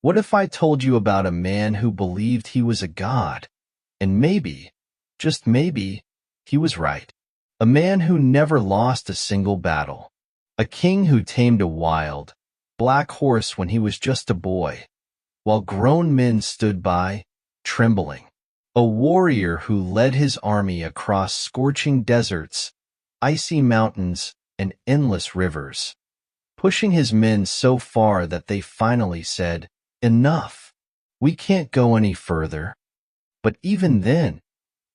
What if I told you about a man who believed he was a god? And maybe, just maybe, he was right. A man who never lost a single battle. A king who tamed a wild, black horse when he was just a boy, while grown men stood by, trembling. A warrior who led his army across scorching deserts, icy mountains, and endless rivers, pushing his men so far that they finally said, "Enough. We can't go any further." But even then,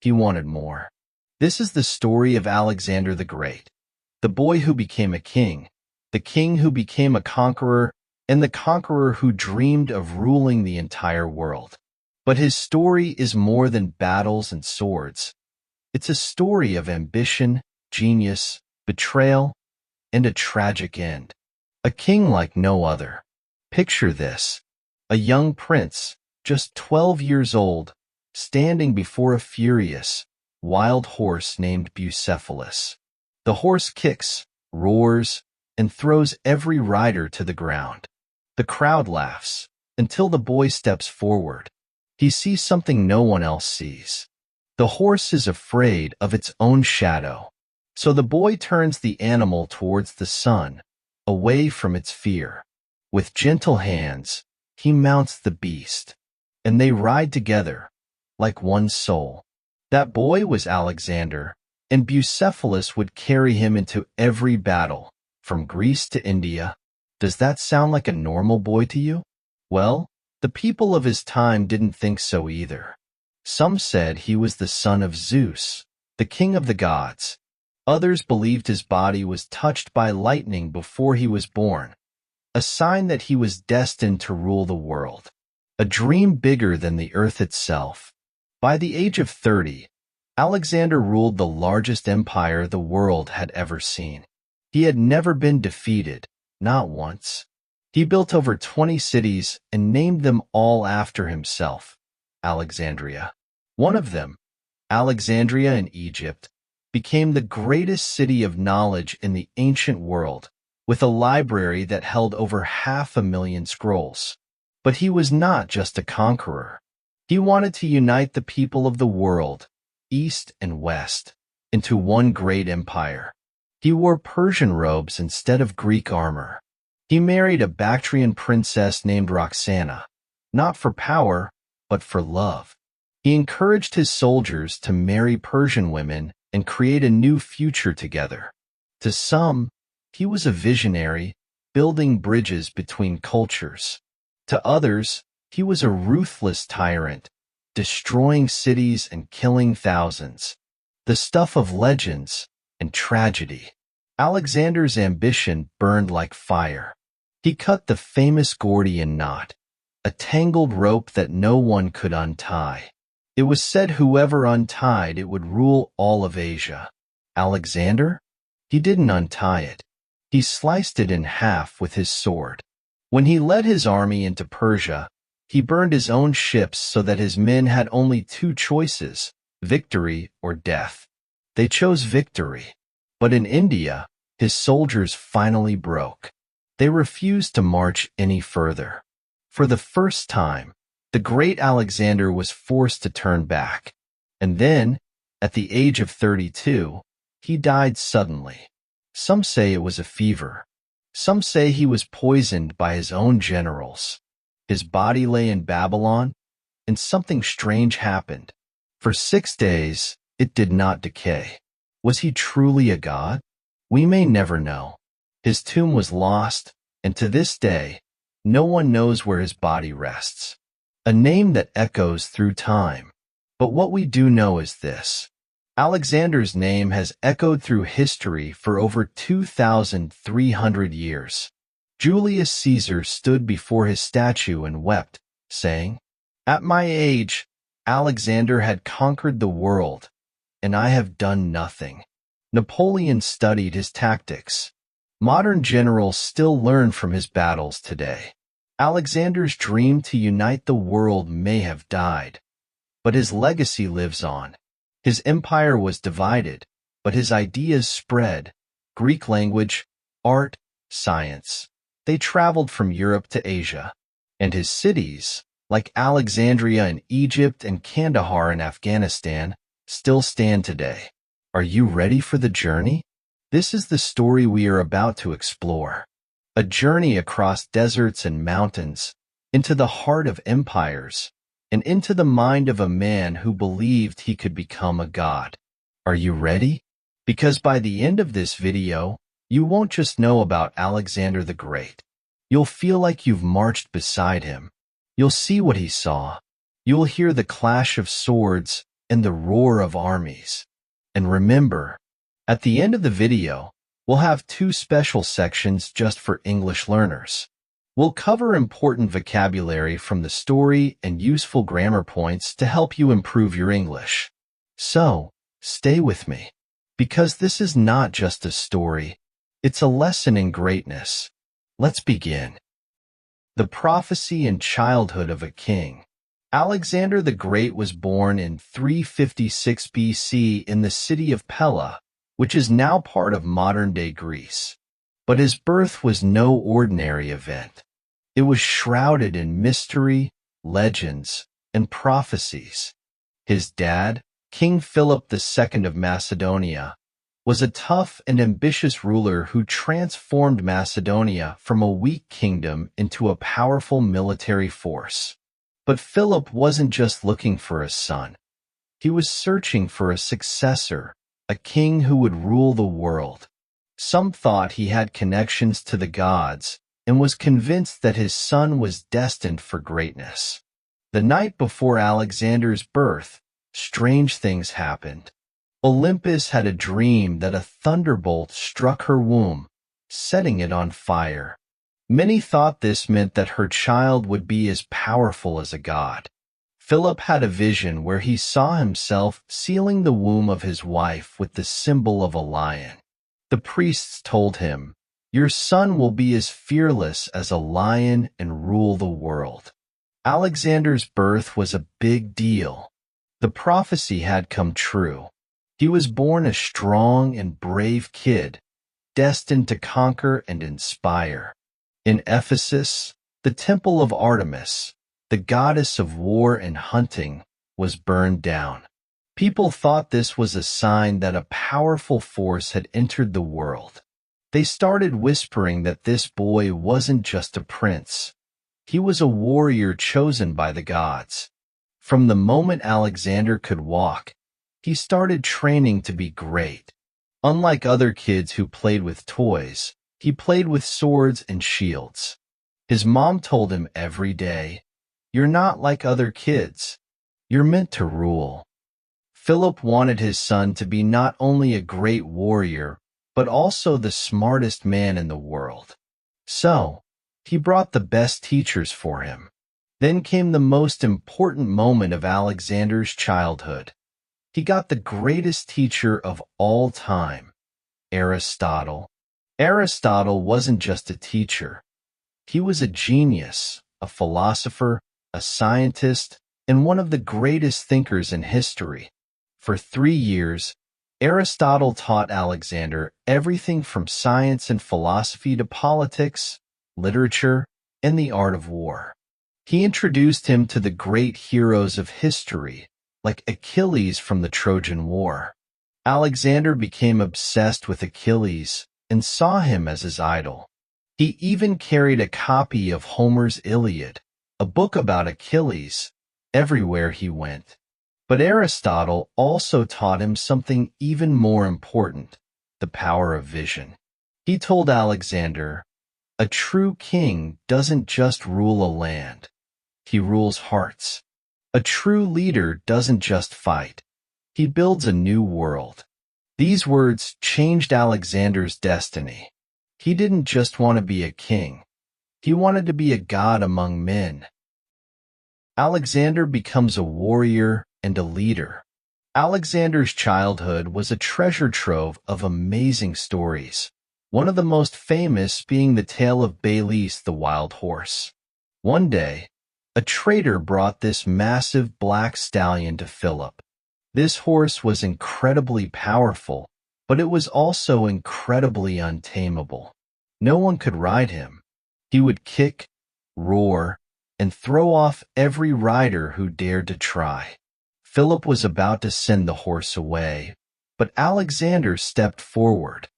he wanted more. This is the story of Alexander the Great, the boy who became a king, the king who became a conqueror, and the conqueror who dreamed of ruling the entire world. But his story is more than battles and swords. It's a story of ambition, genius, betrayal, and a tragic end. A king like no other. Picture this. A young prince, just 12 years old, standing before a furious, wild horse named Bucephalus. The horse kicks, roars, and throws every rider to the ground. The crowd laughs, until the boy steps forward. He sees something no one else sees. The horse is afraid of its own shadow. So the boy turns the animal towards the sun, away from its fear. With gentle hands, he mounts the beast, and they ride together, like one soul. That boy was Alexander, and Bucephalus would carry him into every battle, from Greece to India. Does that sound like a normal boy to you? Well, the people of his time didn't think so either. Some said he was the son of Zeus, the king of the gods. Others believed his body was touched by lightning before he was born, a sign that he was destined to rule the world, a dream bigger than the earth itself. By the age of 30, Alexander ruled the largest empire the world had ever seen. He had never been defeated, not once. He built over 20 cities and named them all after himself. Alexandria. One of them, Alexandria in Egypt, became the greatest city of knowledge in the ancient world, with a library that held over 500,000 scrolls. But he was not just a conqueror. He wanted to unite the people of the world, East and West, into one great empire. He wore Persian robes instead of Greek armor. He married a Bactrian princess named Roxana, not for power, but for love. He encouraged his soldiers to marry Persian women and create a new future together. To some, he was a visionary, building bridges between cultures. To others, he was a ruthless tyrant, destroying cities and killing thousands. The stuff of legends and tragedy. Alexander's ambition burned like fire. He cut the famous Gordian knot, a tangled rope that no one could untie. It was said whoever untied it would rule all of Asia. Alexander? He didn't untie it. He sliced it in half with his sword. When he led his army into Persia, he burned his own ships so that his men had only two choices, victory or death. They chose victory. But in India, his soldiers finally broke. They refused to march any further. For the first time, the great Alexander was forced to turn back. And then, at the age of 32, he died suddenly. Some say it was a fever. Some say he was poisoned by his own generals. His body lay in Babylon, and something strange happened. For 6 days, it did not decay. Was he truly a god? We may never know. His tomb was lost, and to this day, no one knows where his body rests. A name that echoes through time. But what we do know is this. Alexander's name has echoed through history for over 2,300 years. Julius Caesar stood before his statue and wept, saying, "At my age, Alexander had conquered the world, and I have done nothing." Napoleon studied his tactics. Modern generals still learn from his battles today. Alexander's dream to unite the world may have died, but his legacy lives on. His empire was divided, but his ideas spread. Greek language, art, science. They traveled from Europe to Asia. And his cities, like Alexandria in Egypt and Kandahar in Afghanistan, still stand today. Are you ready for the journey? This is the story we are about to explore. A journey across deserts and mountains, into the heart of empires, and into the mind of a man who believed he could become a god. Are you ready? Because by the end of this video, you won't just know about Alexander the Great. You'll feel like you've marched beside him. You'll see what he saw. You'll hear the clash of swords and the roar of armies. And remember, at the end of the video, we'll have two special sections just for English learners. We'll cover important vocabulary from the story and useful grammar points to help you improve your English. So, stay with me, because this is not just a story, it's a lesson in greatness. Let's begin. The prophecy and childhood of a king. Alexander the Great was born in 356 BC in the city of Pella, which is now part of modern-day Greece. But his birth was no ordinary event. It was shrouded in mystery, legends, and prophecies. His dad, King Philip II of Macedonia, was a tough and ambitious ruler who transformed Macedonia from a weak kingdom into a powerful military force. But Philip wasn't just looking for a son. He was searching for a successor, a king who would rule the world. Some thought he had connections to the gods and was convinced that his son was destined for greatness. The night before Alexander's birth, strange things happened. Olympus had a dream that a thunderbolt struck her womb, setting it on fire. Many thought this meant that her child would be as powerful as a god. Philip had a vision where he saw himself sealing the womb of his wife with the symbol of a lion. The priests told him, "Your son will be as fearless as a lion and rule the world." Alexander's birth was a big deal. The prophecy had come true. He was born a strong and brave kid, destined to conquer and inspire. In Ephesus, the temple of Artemis, the goddess of war and hunting, was burned down. People thought this was a sign that a powerful force had entered the world. They started whispering that this boy wasn't just a prince. He was a warrior chosen by the gods. From the moment Alexander could walk, he started training to be great. Unlike other kids who played with toys, he played with swords and shields. His mom told him every day, "You're not like other kids. You're meant to rule." Philip wanted his son to be not only a great warrior, but also the smartest man in the world. So, he brought the best teachers for him. Then came the most important moment of Alexander's childhood. He got the greatest teacher of all time, Aristotle. Aristotle wasn't just a teacher. He was a genius, a philosopher, a scientist, and one of the greatest thinkers in history. For 3 years, Aristotle taught Alexander everything from science and philosophy to politics, literature, and the art of war. He introduced him to the great heroes of history, like Achilles from the Trojan War. Alexander became obsessed with Achilles and saw him as his idol. He even carried a copy of Homer's Iliad, a book about Achilles, everywhere he went. But Aristotle also taught him something even more important, the power of vision. He told Alexander, "A true king doesn't just rule a land. He rules hearts. A true leader doesn't just fight. He builds a new world." These words changed Alexander's destiny. He didn't just want to be a king. He wanted to be a god among men. Alexander becomes a warrior and a leader. Alexander's childhood was a treasure trove of amazing stories, one of the most famous being the tale of Baylis the wild horse. One day, a trader brought this massive black stallion to Philip. This horse was incredibly powerful, but it was also incredibly untamable. No one could ride him. He would kick, roar, and throw off every rider who dared to try. Philip was about to send the horse away, but Alexander stepped forward.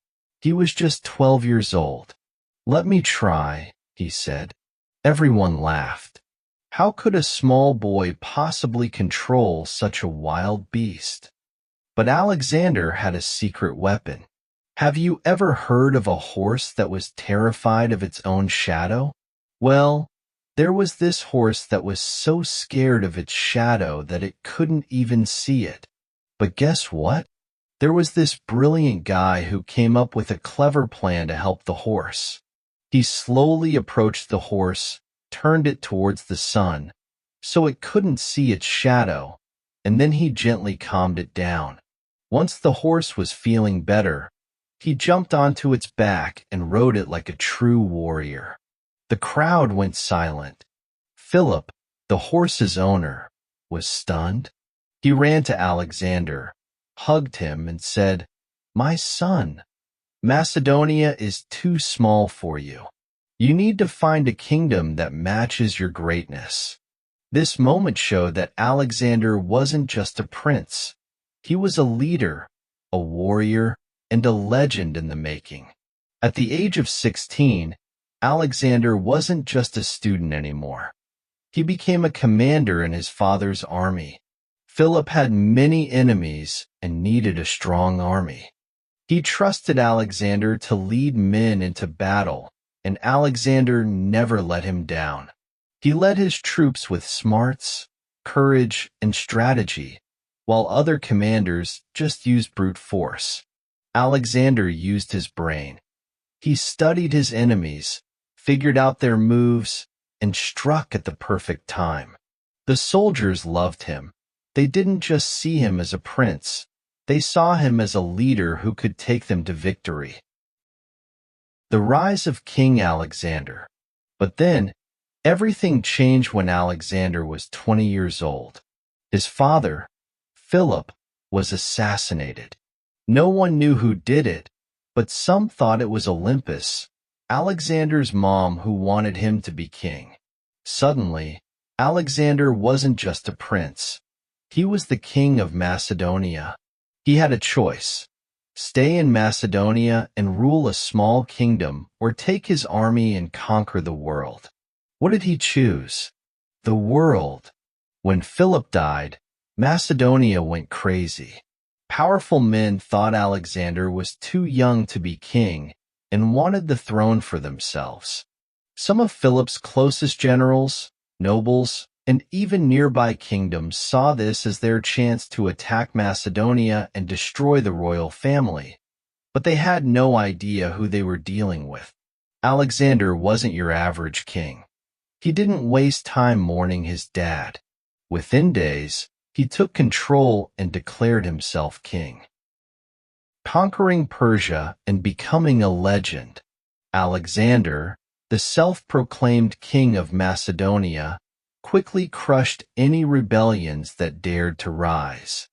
He was just 12 years old. "Let me try," he said. Everyone laughed. How could a small boy possibly control such a wild beast? But Alexander had a secret weapon. Have you ever heard of a horse that was terrified of its own shadow? Well, there was this horse that was so scared of its shadow that it couldn't even see it. But guess what? There was this brilliant guy who came up with a clever plan to help the horse. He slowly approached the horse, turned it towards the sun, so it couldn't see its shadow, and then he gently calmed it down. Once the horse was feeling better, he jumped onto its back and rode it like a true warrior. The crowd went silent. Philip, the horse's owner, was stunned. He ran to Alexander, hugged him, and said, "My son, Macedonia is too small for you. You need to find a kingdom that matches your greatness." This moment showed that Alexander wasn't just a prince. He was a leader, a warrior, and a legend in the making. At the age of 16, Alexander wasn't just a student anymore. He became a commander in his father's army. Philip had many enemies and needed a strong army. He trusted Alexander to lead men into battle, and Alexander never let him down. He led his troops with smarts, courage, and strategy, while other commanders just used brute force. Alexander used his brain. He studied his enemies, figured out their moves, and struck at the perfect time. The soldiers loved him. They didn't just see him as a prince. They saw him as a leader who could take them to victory. The rise of King Alexander. But then, everything changed when Alexander was 20 years old. His father, Philip, was assassinated. No one knew who did it, but some thought it was Olympus, Alexander's mom, who wanted him to be king. Suddenly, Alexander wasn't just a prince. He was the king of Macedonia. He had a choice: stay in Macedonia and rule a small kingdom, or take his army and conquer the world. What did he choose? The world. When Philip died, Macedonia went crazy. Powerful men thought Alexander was too young to be king and wanted the throne for themselves. Some of Philip's closest generals, nobles, and even nearby kingdoms saw this as their chance to attack Macedonia and destroy the royal family. But they had no idea who they were dealing with. Alexander wasn't your average king. He didn't waste time mourning his dad. Within days, he took control and declared himself king. Conquering Persia and becoming a legend. Alexander, the self-proclaimed king of Macedonia, quickly crushed any rebellions that dared to rise.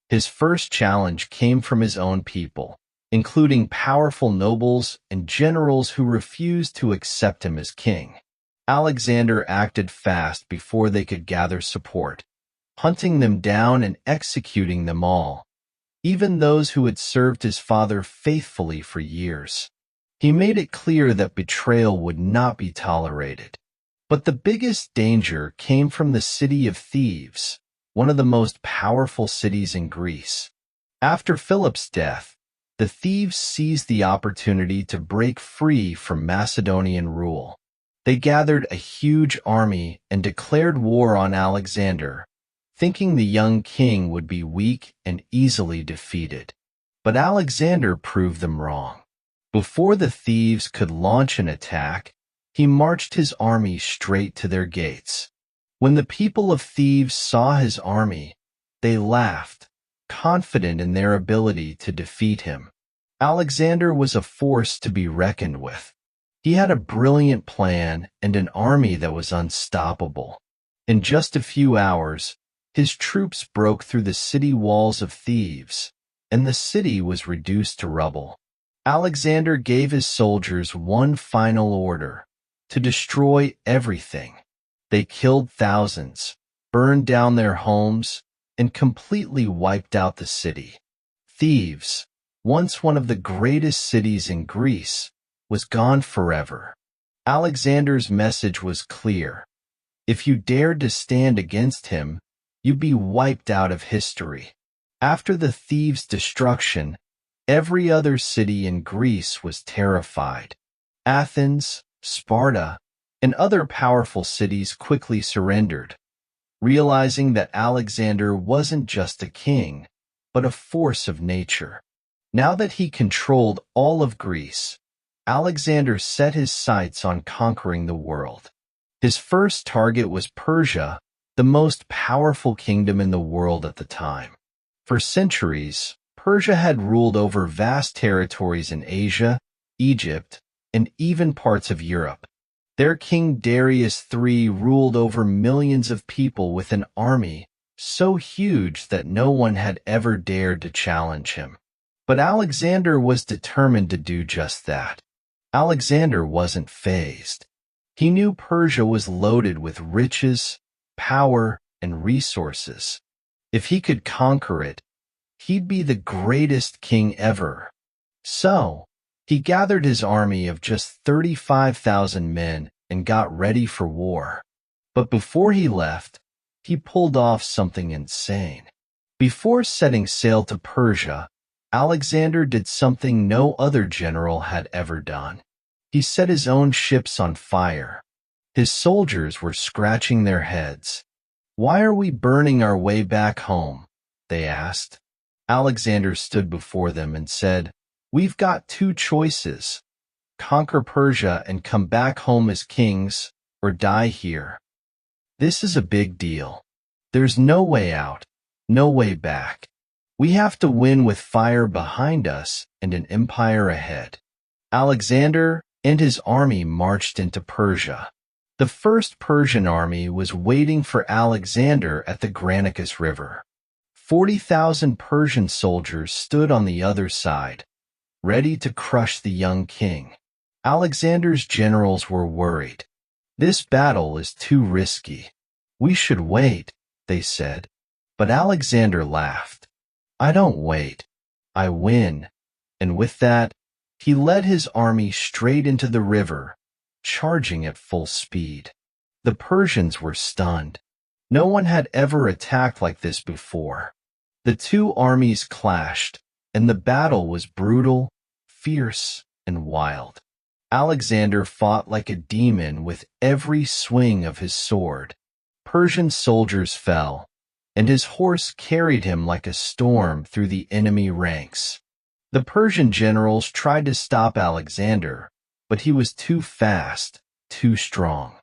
His first challenge came from his own people, including powerful nobles and generals who refused to accept him as king. Alexander acted fast before they could gather support, hunting them down and executing them all, even those who had served his father faithfully for years. He made it clear that betrayal would not be tolerated. But the biggest danger came from the city of Thebes, one of the most powerful cities in Greece. After Philip's death, the Thebes seized the opportunity to break free from Macedonian rule. They gathered a huge army and declared war on Alexander, thinking the young king would be weak and easily defeated. But Alexander proved them wrong. Before the Thebes could launch an attack, he marched his army straight to their gates. When the people of Thebes saw his army, they laughed, confident in their ability to defeat him. Alexander was a force to be reckoned with. He had a brilliant plan and an army that was unstoppable. In just a few hours, his troops broke through the city walls of Thebes, and the city was reduced to rubble. Alexander gave his soldiers one final order: to destroy everything. They killed thousands, burned down their homes, and completely wiped out the city. Thebes, once one of the greatest cities in Greece, was gone forever. Alexander's message was clear. If you dared to stand against him, you'd be wiped out of history. After the Thebes' destruction, every other city in Greece was terrified. Athens, Sparta, and other powerful cities quickly surrendered, realizing that Alexander wasn't just a king, but a force of nature. Now that he controlled all of Greece, Alexander set his sights on conquering the world. His first target was Persia, the most powerful kingdom in the world at the time. For centuries, Persia had ruled over vast territories in Asia, Egypt, and even parts of Europe. Their king Darius III ruled over millions of people with an army so huge that no one had ever dared to challenge him. But Alexander was determined to do just that. Alexander wasn't fazed. He knew Persia was loaded with riches, power, and resources. If he could conquer it, he'd be the greatest king ever. So, he gathered his army of just 35,000 men and got ready for war. But before he left, he pulled off something insane. Before setting sail to Persia, Alexander did something no other general had ever done. He set his own ships on fire. His soldiers were scratching their heads. "Why are we burning our way back home?" they asked. Alexander stood before them and said, "We've got two choices. Conquer Persia and come back home as kings, or die here. This is a big deal. There's no way out, no way back. We have to win with fire behind us and an empire ahead." Alexander and his army marched into Persia. The first Persian army was waiting for Alexander at the Granicus River. 40,000 Persian soldiers stood on the other side, ready to crush the young king. Alexander's generals were worried. "This battle is too risky. We should wait," they said. But Alexander laughed. "I don't wait. I win." And with that, he led his army straight into the river, charging at full speed. The Persians were stunned. No one had ever attacked like this before. The two armies clashed, and the battle was brutal, fierce, and wild. Alexander fought like a demon with every swing of his sword. Persian soldiers fell, and his horse carried him like a storm through the enemy ranks. The Persian generals tried to stop Alexander, but he was too fast, too strong.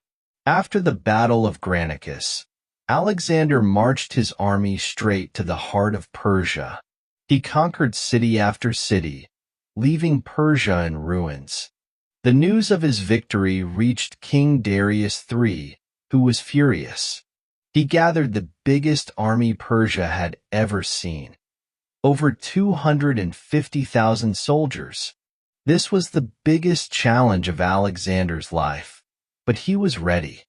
After the Battle of Granicus, Alexander marched his army straight to the heart of Persia. He conquered city after city, leaving Persia in ruins. The news of his victory reached King Darius III, who was furious. He gathered the biggest army Persia had ever seen, over 250,000 soldiers. This was the biggest challenge of Alexander's life, but he was ready.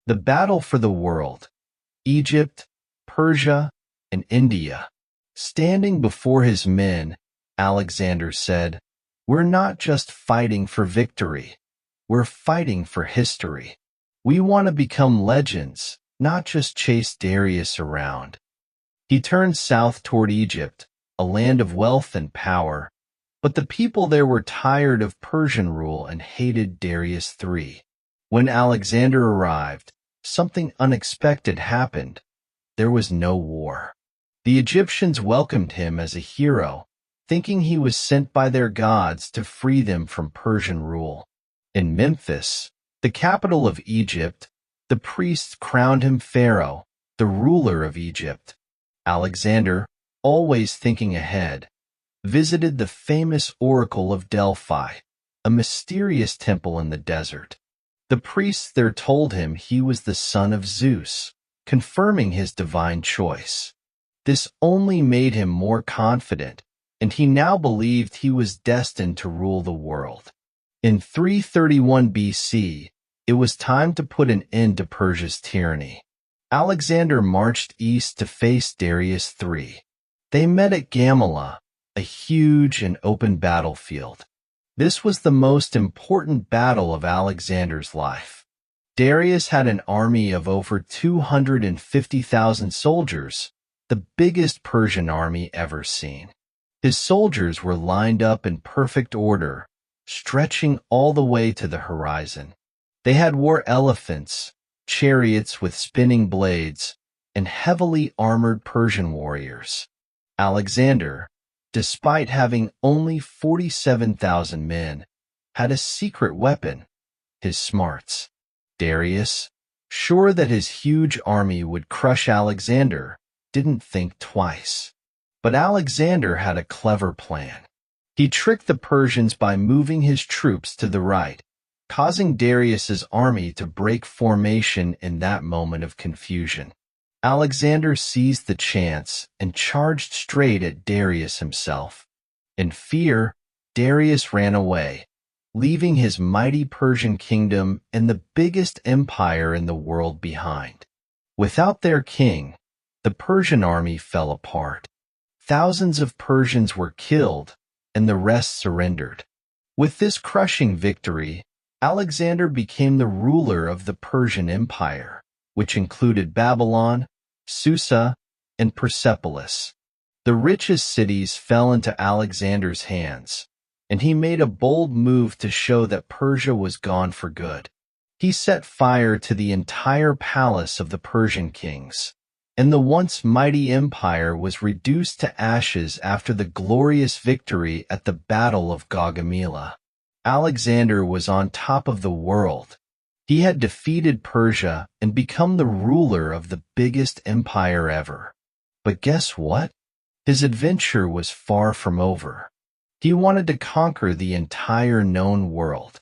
The battle for the world, Egypt, Persia, and India. Standing before his men, Alexander said, "We're not just fighting for victory. We're fighting for history. We want to become legends, not just chase Darius around." He turned south toward Egypt, a land of wealth and power, but the people there were tired of Persian rule and hated Darius III. When Alexander arrived, something unexpected happened. There was no war. The Egyptians welcomed him as a hero, thinking he was sent by their gods to free them from Persian rule. In Memphis, the capital of Egypt, the priests crowned him pharaoh, the ruler of Egypt. Alexander, always thinking ahead, visited the famous Oracle of Delphi, a mysterious temple in the desert. The priests there told him he was the son of Zeus, confirming his divine choice. This only made him more confident, and he now believed he was destined to rule the world. In 331 BC, It was time to put an end to Persia's tyranny. Alexander marched east to face Darius III. They met at Gamala, a huge and open battlefield. This was the most important battle of Alexander's life. Darius had an army of over 250,000 soldiers, the biggest Persian army ever seen. His soldiers were lined up in perfect order, stretching all the way to the horizon. They had war elephants, chariots with spinning blades, and heavily armored Persian warriors. Alexander, despite having only 47,000 men, had a secret weapon: his smarts. Darius, sure that his huge army would crush Alexander, didn't think twice. But Alexander had a clever plan. He tricked the Persians by moving his troops to the right, causing Darius's army to break formation in that moment of confusion. Alexander seized the chance and charged straight at Darius himself. In fear, Darius ran away, leaving his mighty Persian kingdom and the biggest empire in the world behind. Without their king, the Persian army fell apart. Thousands of Persians were killed, and the rest surrendered. With this crushing victory, Alexander became the ruler of the Persian Empire, which included Babylon, Susa, and Persepolis. The richest cities fell into Alexander's hands, and he made a bold move to show that Persia was gone for good. He set fire to the entire palace of the Persian kings, and the once mighty empire was reduced to ashes after the glorious victory at the Battle of Gaugamela. Alexander was on top of the world. He had defeated Persia and become the ruler of the biggest empire ever. But guess what? His adventure was far from over. He wanted to conquer the entire known world.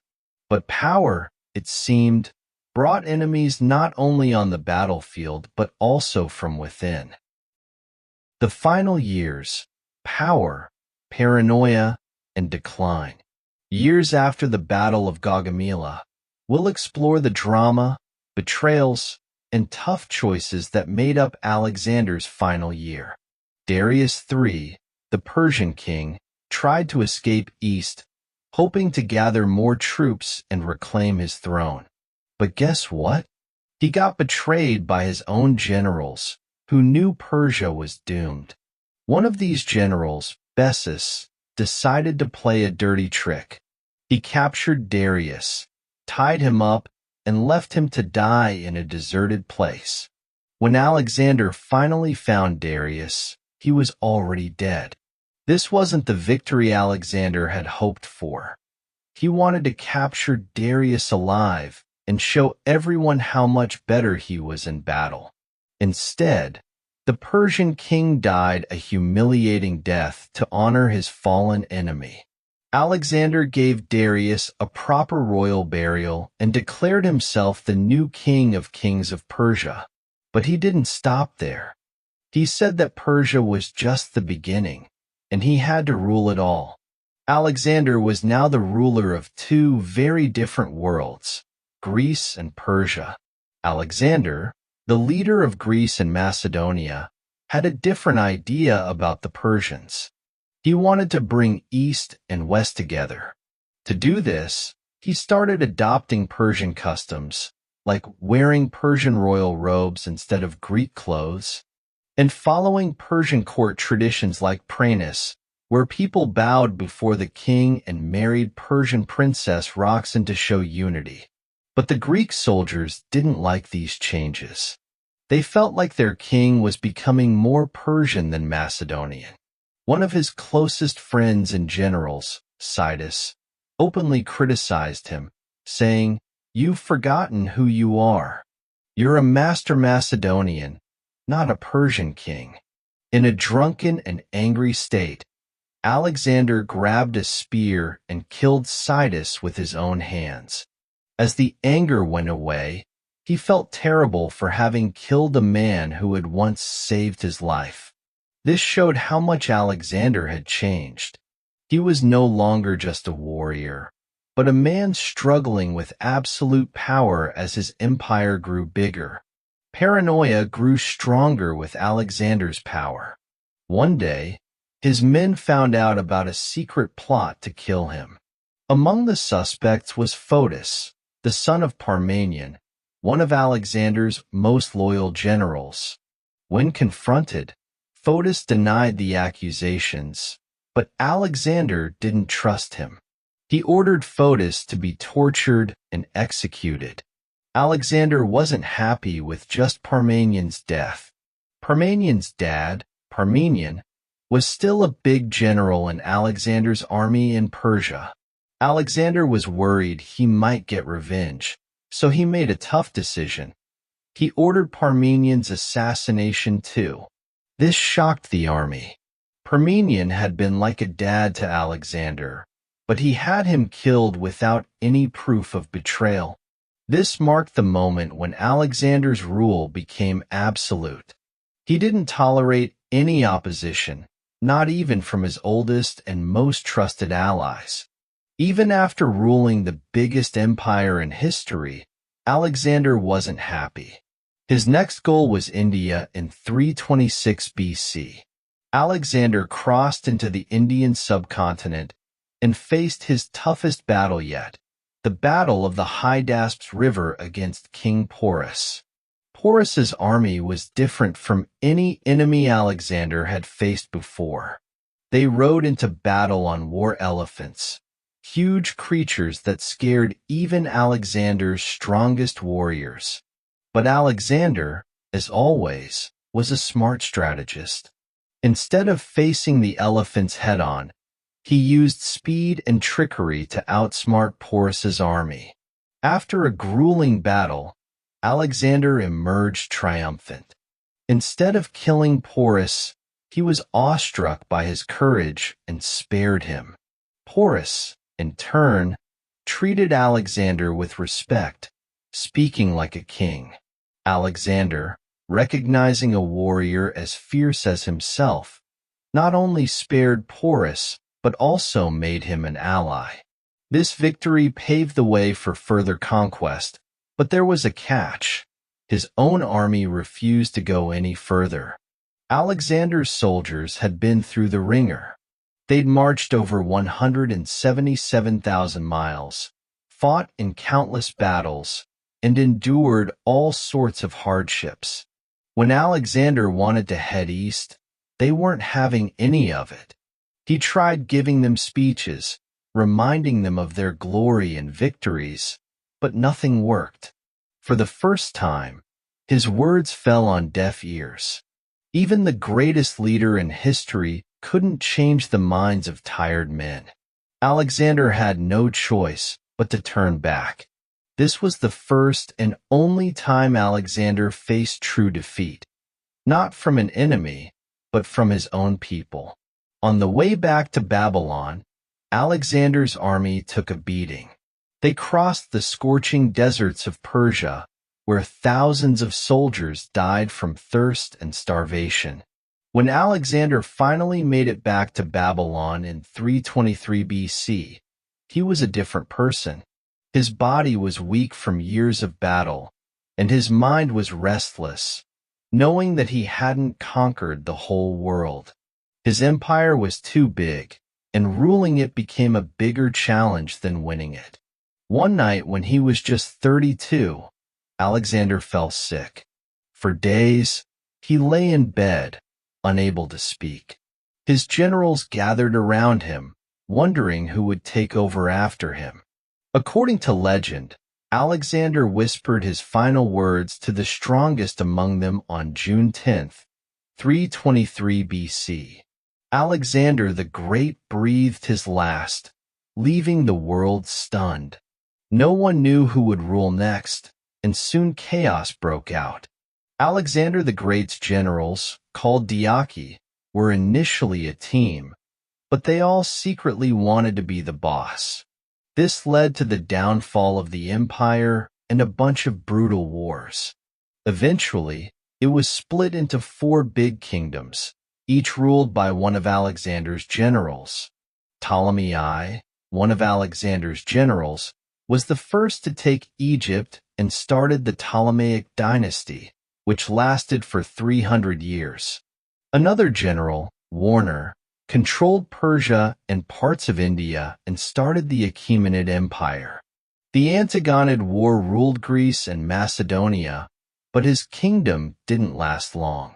But power, it seemed, brought enemies not only on the battlefield but also from within. The final years: power, paranoia, and decline. Years after the Battle of Gaugamela, we'll explore the drama, betrayals, and tough choices that made up Alexander's final year. Darius III, the Persian king, tried to escape east, hoping to gather more troops and reclaim his throne. But guess what? He got betrayed by his own generals, who knew Persia was doomed. One of these generals, Bessus, decided to play a dirty trick. He captured Darius, tied him up, and left him to die in a deserted place. When Alexander finally found Darius, he was already dead. This wasn't the victory Alexander had hoped for. He wanted to capture Darius alive and show everyone how much better he was in battle. Instead, the Persian king died a humiliating death to honor his fallen enemy. Alexander gave Darius a proper royal burial and declared himself the new king of kings of Persia. But he didn't stop there. He said that Persia was just the beginning, and he had to rule it all. Alexander was now the ruler of two very different worlds, Greece and Persia. Alexander, the leader of Greece and Macedonia, had a different idea about the Persians. He wanted to bring East and West together. To do this, he started adopting Persian customs, like wearing Persian royal robes instead of Greek clothes, and following Persian court traditions like praenis, where people bowed before the king and married Persian princess Roxanne to show unity. But the Greek soldiers didn't like these changes. They felt like their king was becoming more Persian than Macedonian. One of his closest friends and generals, Sidus, openly criticized him, saying, "You've forgotten who you are. You're a master Macedonian, not a Persian king." In a drunken and angry state, Alexander grabbed a spear and killed Sidus with his own hands. As the anger went away, he felt terrible for having killed a man who had once saved his life. This showed how much Alexander had changed. He was no longer just a warrior. but a man struggling with absolute power as his empire grew bigger. Paranoia grew stronger with Alexander's power. One day, his men found out about a secret plot to kill him. Among the suspects was Fotis, the son of Parmenion, one of Alexander's most loyal generals. When confronted, Fotis denied the accusations, but Alexander didn't trust him. He ordered Fotis to be tortured and executed. Alexander wasn't happy with just Parmenion's death. Parmenion's dad, Parmenion, was still a big general in Alexander's army in Persia. Alexander was worried he might get revenge, so he made a tough decision. He ordered Parmenion's assassination too. This shocked the army. Parmenion had been like a dad to Alexander, but he had him killed without any proof of betrayal. This marked the moment when Alexander's rule became absolute. He didn't tolerate any opposition, not even from his oldest and most trusted allies. Even after ruling the biggest empire in history, Alexander wasn't happy. His next goal was India in 326 BC. Alexander crossed into the Indian subcontinent and faced his toughest battle yet, the Battle of the Hydaspes River against King Porus. Porus's army was different from any enemy Alexander had faced before. They rode into battle on war elephants, huge creatures that scared even Alexander's strongest warriors. But Alexander, as always, was a smart strategist. Instead of facing the elephants head-on, he used speed and trickery to outsmart Porus's army. After a grueling battle, Alexander emerged triumphant. Instead of killing Porus, he was awestruck by his courage and spared him. Porus, in turn, treated Alexander with respect, speaking like a king. Alexander, recognizing a warrior as fierce as himself, not only spared Porus, but also made him an ally. This victory paved the way for further conquest, but there was a catch. His own army refused to go any further. Alexander's soldiers had been through the ringer. They'd marched over 177,000 miles, fought in countless battles, and endured all sorts of hardships. When Alexander wanted to head east, they weren't having any of it. He tried giving them speeches, reminding them of their glory and victories, but nothing worked. For the first time, his words fell on deaf ears. Even the greatest leader in history couldn't change the minds of tired men. Alexander had no choice but to turn back. This was the first and only time Alexander faced true defeat, not from an enemy, but from his own people. On the way back to Babylon, Alexander's army took a beating. They crossed the scorching deserts of Persia, where thousands of soldiers died from thirst and starvation. When Alexander finally made it back to Babylon in 323 BC, he was a different person. His body was weak from years of battle, and his mind was restless, knowing that he hadn't conquered the whole world. His empire was too big, and ruling it became a bigger challenge than winning it. One night when he was just 32, Alexander fell sick. For days, he lay in bed, unable to speak. His generals gathered around him, wondering who would take over after him. According to legend, Alexander whispered his final words to the strongest among them on June 10, 323 BC. Alexander the Great breathed his last, leaving the world stunned. No one knew who would rule next, and soon chaos broke out. Alexander the Great's generals, called Diaki, were initially a team, but they all secretly wanted to be the boss. This led to the downfall of the empire and a bunch of brutal wars. Eventually, it was split into 4 big kingdoms, each ruled by one of Alexander's generals. Ptolemy I, one of Alexander's generals, was the first to take Egypt and started the Ptolemaic dynasty, which lasted for 300 years. Another general, Warner, controlled Persia and parts of India and started the Achaemenid Empire. The Antigonid War ruled Greece and Macedonia, but his kingdom didn't last long.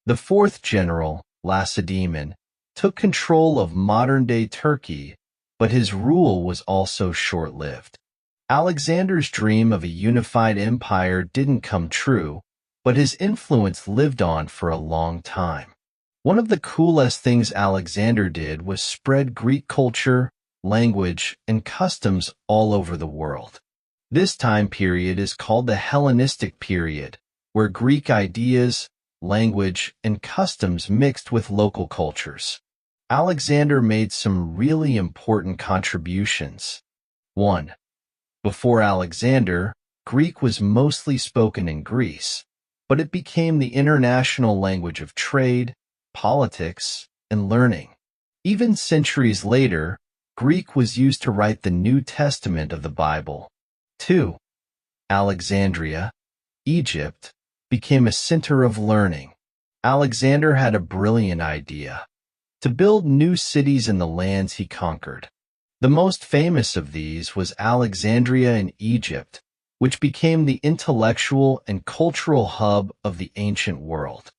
The fourth general, Lacedaemon, took control of modern-day Turkey, but his rule was also short-lived. Alexander's dream of a unified empire didn't come true, but his influence lived on for a long time. One of the coolest things Alexander did was spread Greek culture, language, and customs all over the world. This time period is called the Hellenistic period, where Greek ideas, language, and customs mixed with local cultures. Alexander made some really important contributions. 1. Before Alexander, Greek was mostly spoken in Greece, but it became the international language of trade, politics, and learning. Even centuries later, Greek was used to write the New Testament of the Bible. 2. Alexandria, Egypt, became a center of learning. Alexander had a brilliant idea: to build new cities in the lands he conquered. The most famous of these was Alexandria in Egypt, which became the intellectual and cultural hub of the ancient world.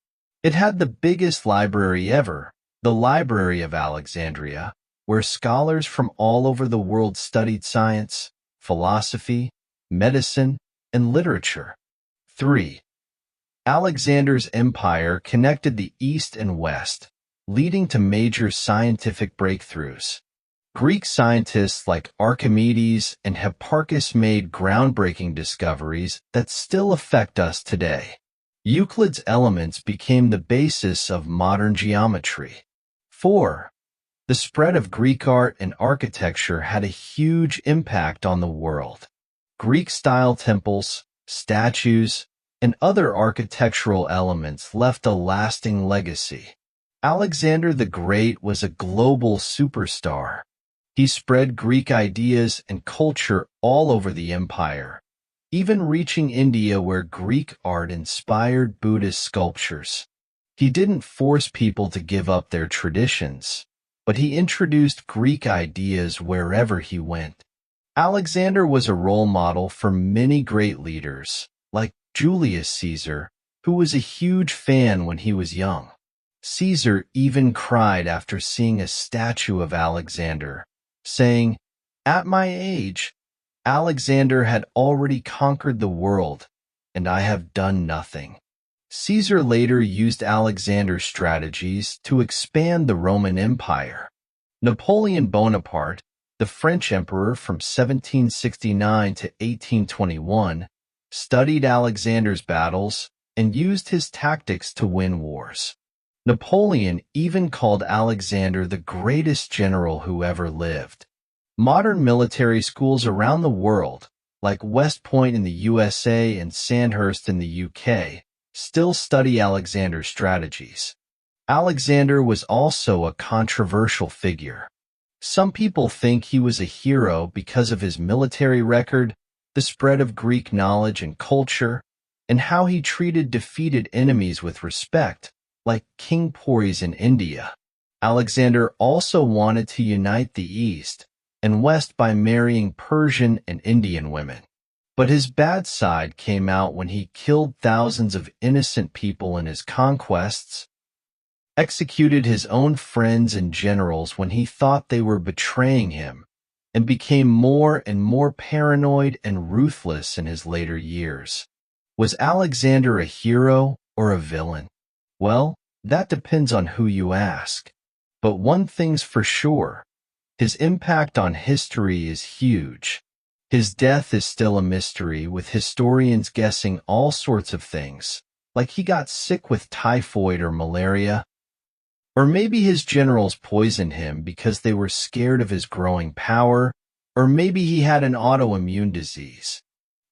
It had the biggest library ever, the Library of Alexandria, where scholars from all over the world studied science, philosophy, medicine, and literature. 3. Alexander's empire connected the East and West, leading to major scientific breakthroughs. Greek scientists like Archimedes and Hipparchus made groundbreaking discoveries that still affect us today. Euclid's Elements became the basis of modern geometry. 4. The spread of Greek art and architecture had a huge impact on the world. Greek-style temples, statues, and other architectural elements left a lasting legacy. Alexander the Great was a global superstar. He spread Greek ideas and culture all over the empire, even reaching India where Greek art inspired Buddhist sculptures. He didn't force people to give up their traditions, but he introduced Greek ideas wherever he went. Alexander was a role model for many great leaders, like Julius Caesar, who was a huge fan when he was young. Caesar even cried after seeing a statue of Alexander, saying, "At my age, Alexander had already conquered the world, and I have done nothing." Caesar later used Alexander's strategies to expand the Roman Empire. Napoleon Bonaparte, the French emperor from 1769 to 1821, studied Alexander's battles and used his tactics to win wars. Napoleon even called Alexander the greatest general who ever lived. Modern military schools around the world, like West Point in the USA and Sandhurst in the UK, still study Alexander's strategies. Alexander was also a controversial figure. Some people think he was a hero because of his military record, the spread of Greek knowledge and culture, and how he treated defeated enemies with respect, like King Porus in India. Alexander also wanted to unite the East and West by marrying Persian and Indian women. But his bad side came out when he killed thousands of innocent people in his conquests, executed his own friends and generals when he thought they were betraying him, and became more and more paranoid and ruthless in his later years. Was Alexander a hero or a villain? Well, that depends on who you ask. But one thing's for sure, his impact on history is huge. His death is still a mystery, with historians guessing all sorts of things, like he got sick with typhoid or malaria, or maybe his generals poisoned him because they were scared of his growing power, or maybe he had an autoimmune disease.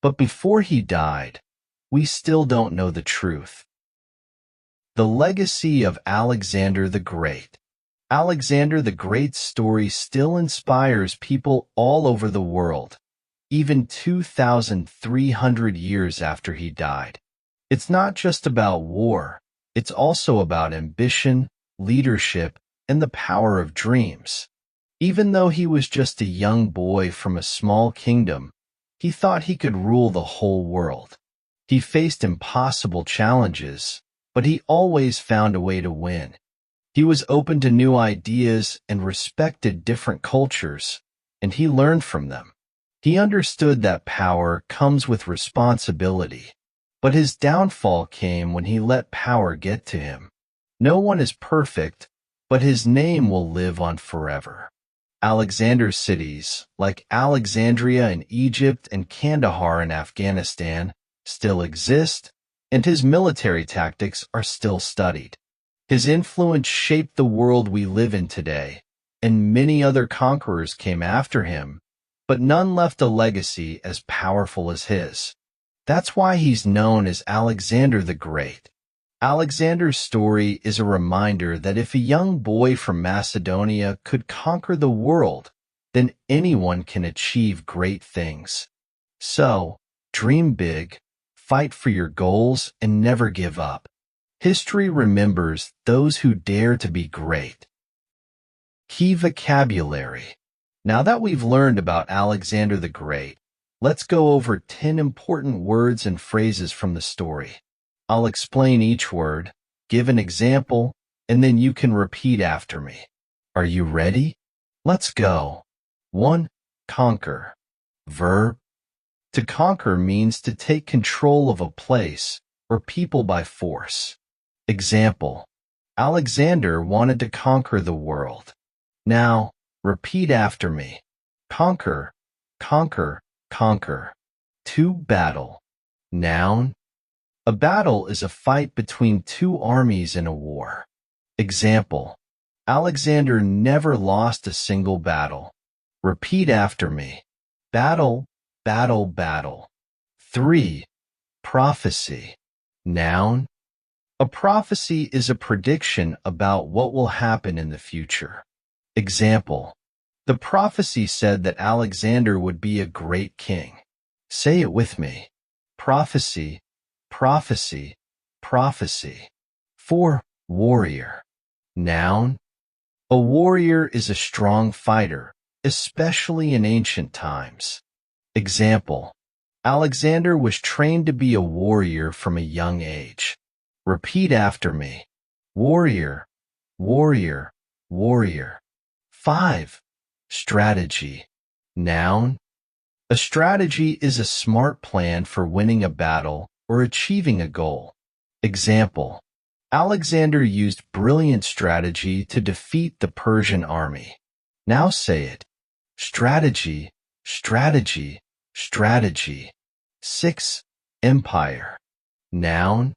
But before he died, we still don't know the truth. The legacy of Alexander the Great. Alexander the Great's story still inspires people all over the world, even 2,300 years after he died. It's not just about war, it's also about ambition, leadership, and the power of dreams. Even though he was just a young boy from a small kingdom, he thought he could rule the whole world. He faced impossible challenges, but he always found a way to win. He was open to new ideas and respected different cultures, and he learned from them. He understood that power comes with responsibility, but his downfall came when he let power get to him. No one is perfect, but his name will live on forever. Alexander's cities, like Alexandria in Egypt and Kandahar in Afghanistan, still exist, and his military tactics are still studied. His influence shaped the world we live in today, and many other conquerors came after him, but none left a legacy as powerful as his. That's why he's known as Alexander the Great. Alexander's story is a reminder that if a young boy from Macedonia could conquer the world, then anyone can achieve great things. So, dream big, fight for your goals, and never give up. History remembers those who dare to be great. Key vocabulary. Now that we've learned about Alexander the Great, let's go over 10 important words and phrases from the story. I'll explain each word, give an example, and then you can repeat after me. Are you ready? Let's go. 1. Conquer. Verb. To conquer means to take control of a place or people by force. Example. Alexander wanted to conquer the world. Now, repeat after me. Conquer, conquer, conquer. 2. Battle. Noun. A battle is a fight between two armies in a war. Example. Alexander never lost a single battle. Repeat after me. Battle, battle, battle. 3. Prophecy. Noun. A prophecy is a prediction about what will happen in the future. Example. The prophecy said that Alexander would be a great king. Say it with me. Prophecy, prophecy, prophecy. 4. Warrior. Noun. A warrior is a strong fighter, especially in ancient times. Example. Alexander was trained to be a warrior from a young age. Repeat after me. Warrior, warrior, warrior. 5. Strategy. Noun. A strategy is a smart plan for winning a battle or achieving a goal. Example. Alexander used brilliant strategy to defeat the Persian army. Now say it. Strategy, strategy, strategy. 6. Empire. Noun.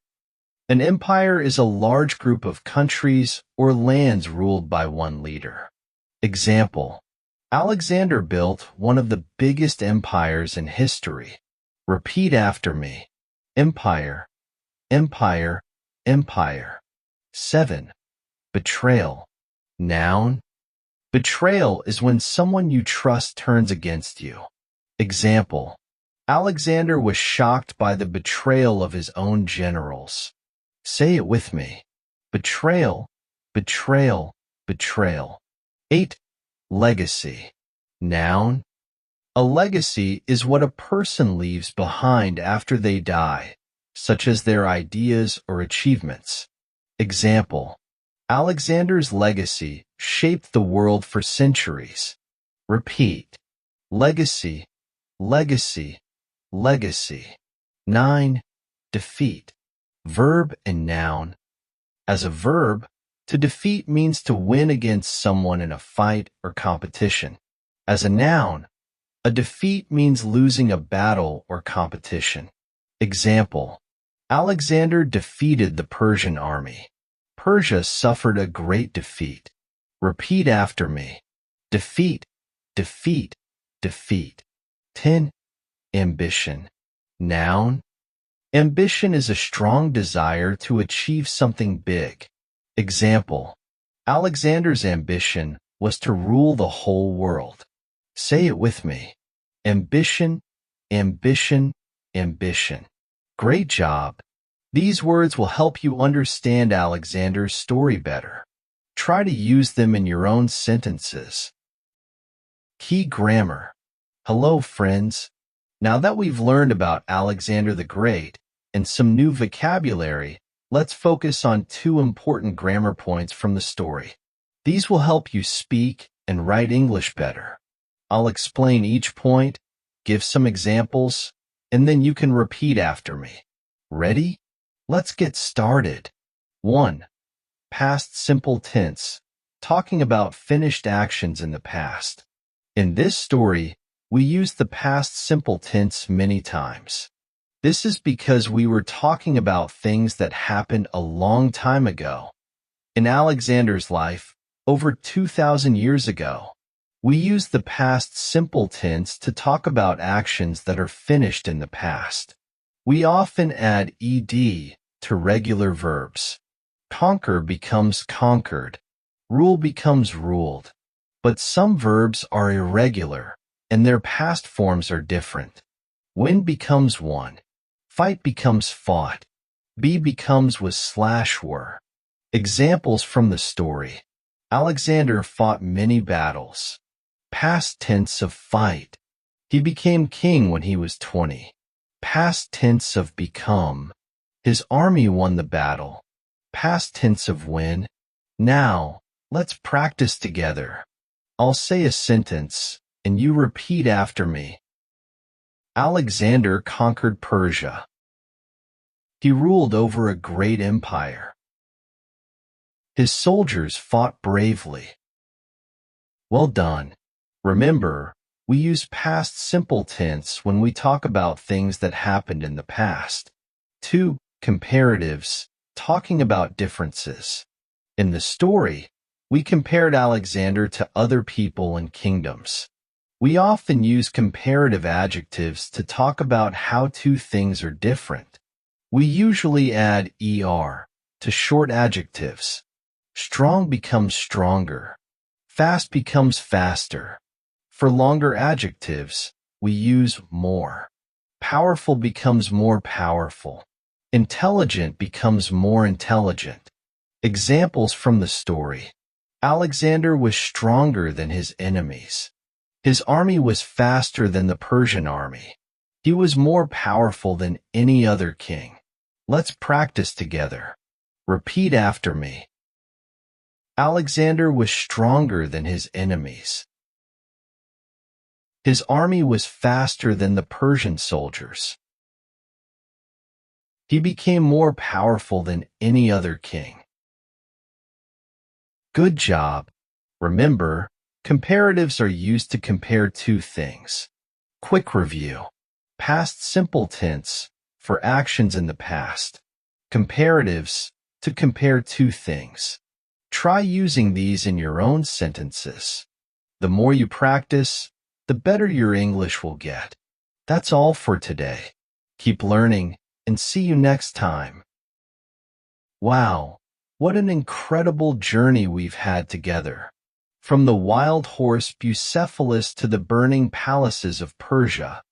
An empire is a large group of countries or lands ruled by one leader. Example. Alexander built one of the biggest empires in history. Repeat after me. Empire, empire, empire. 7. Betrayal. Noun. Betrayal is when someone you trust turns against you. Example. Alexander was shocked by the betrayal of his own generals. Say it with me. Betrayal, betrayal, betrayal. 8. Legacy. Noun. A legacy is what a person leaves behind after they die, such as their ideas or achievements. Example. Alexander's legacy shaped the world for centuries. Repeat. Legacy, legacy, legacy. 9. Defeat. Verb and noun. As a verb, to defeat means to win against someone in a fight or competition. As a noun, a defeat means losing a battle or competition. Example. Alexander defeated the Persian army. Persia suffered a great defeat. Repeat after me. Defeat, defeat, defeat. 10. Ambition. Noun. Ambition is a strong desire to achieve something big. Example. Alexander's ambition was to rule the whole world. Say it with me. Ambition, ambition, ambition. Great job. These words will help you understand Alexander's story better. Try to use them in your own sentences. Key grammar. Hello, friends. Now that we've learned about Alexander the Great and some new vocabulary, let's focus on two important grammar points from the story. These will help you speak and write English better. I'll explain each point, give some examples, and then you can repeat after me. Ready? Let's get started. 1. Past simple tense, talking about finished actions in the past. In this story, we use the past simple tense many times. This is because we were talking about things that happened a long time ago. In Alexander's life, over 2,000 years ago, we use the past simple tense to talk about actions that are finished in the past. We often add ed to regular verbs. Conquer becomes conquered. Rule becomes ruled. But some verbs are irregular, and their past forms are different. Win becomes won. Fight becomes fought. Be becomes was/were. Examples from the story. Alexander fought many battles. Past tense of fight. He became king when he was 20. Past tense of become. His army won the battle. Past tense of win. Now, let's practice together. I'll say a sentence, and you repeat after me. Alexander conquered Persia. He ruled over a great empire. His soldiers fought bravely. Well done. Remember, we use past simple tense when we talk about things that happened in the past. 2. Comparatives, talking about differences. In the story, we compared Alexander to other people and kingdoms. We often use comparative adjectives to talk about how two things are different. We usually add er to short adjectives. Strong becomes stronger. Fast becomes faster. For longer adjectives, we use more. Powerful becomes more powerful. Intelligent becomes more intelligent. Examples from the story. Alexander was stronger than his enemies. His army was faster than the Persian army. He was more powerful than any other king. Let's practice together. Repeat after me. Alexander was stronger than his enemies. His army was faster than the Persian soldiers. He became more powerful than any other king. Good job. Remember, comparatives are used to compare two things. Quick review. Past simple tense, for actions in the past. Comparatives, to compare two things. Try using these in your own sentences. The more you practice, the better your English will get. That's all for today. Keep learning, and see you next time. Wow, what an incredible journey we've had together. From the wild horse Bucephalus to the burning palaces of Persia,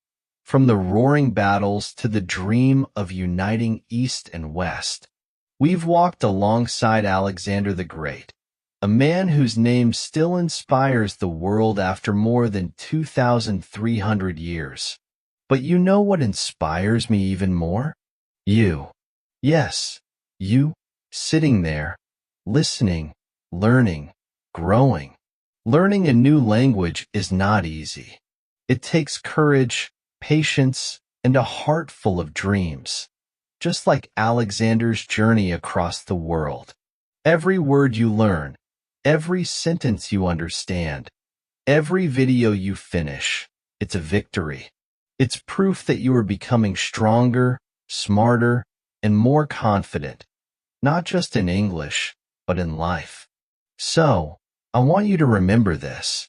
from the roaring battles to the dream of uniting East and West, we've walked alongside Alexander the Great, a man whose name still inspires the world after more than 2,300 years. But you know what inspires me even more? You. Yes, you, sitting there, listening, learning, growing. Learning a new language is not easy. It takes courage, patience, and a heart full of dreams. Just like Alexander's journey across the world. Every word you learn, every sentence you understand, every video you finish, it's a victory. It's proof that you are becoming stronger, smarter, and more confident, not just in English, but in life. So, I want you to remember this.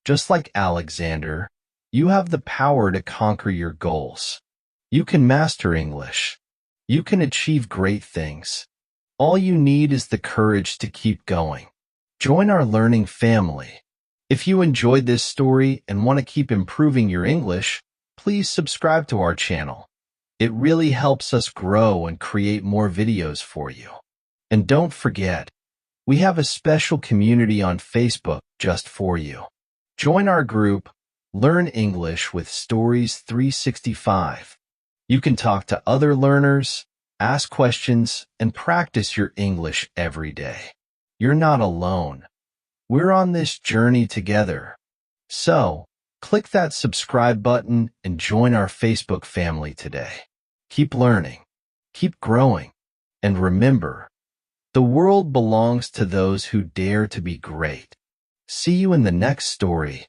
Just like Alexander, you have the power to conquer your goals. You can master English. You can achieve great things. All you need is the courage to keep going. Join our learning family. If you enjoyed this story and want to keep improving your English, please subscribe to our channel. It really helps us grow and create more videos for you. And don't forget, we have a special community on Facebook just for you. Join our group, Learn English with Stories 365. You can talk to other learners, ask questions, and practice your English every day. You're not alone. We're on this journey together. So, click that subscribe button and join our Facebook family today. Keep learning, keep growing, and remember, the world belongs to those who dare to be great. See you in the next story.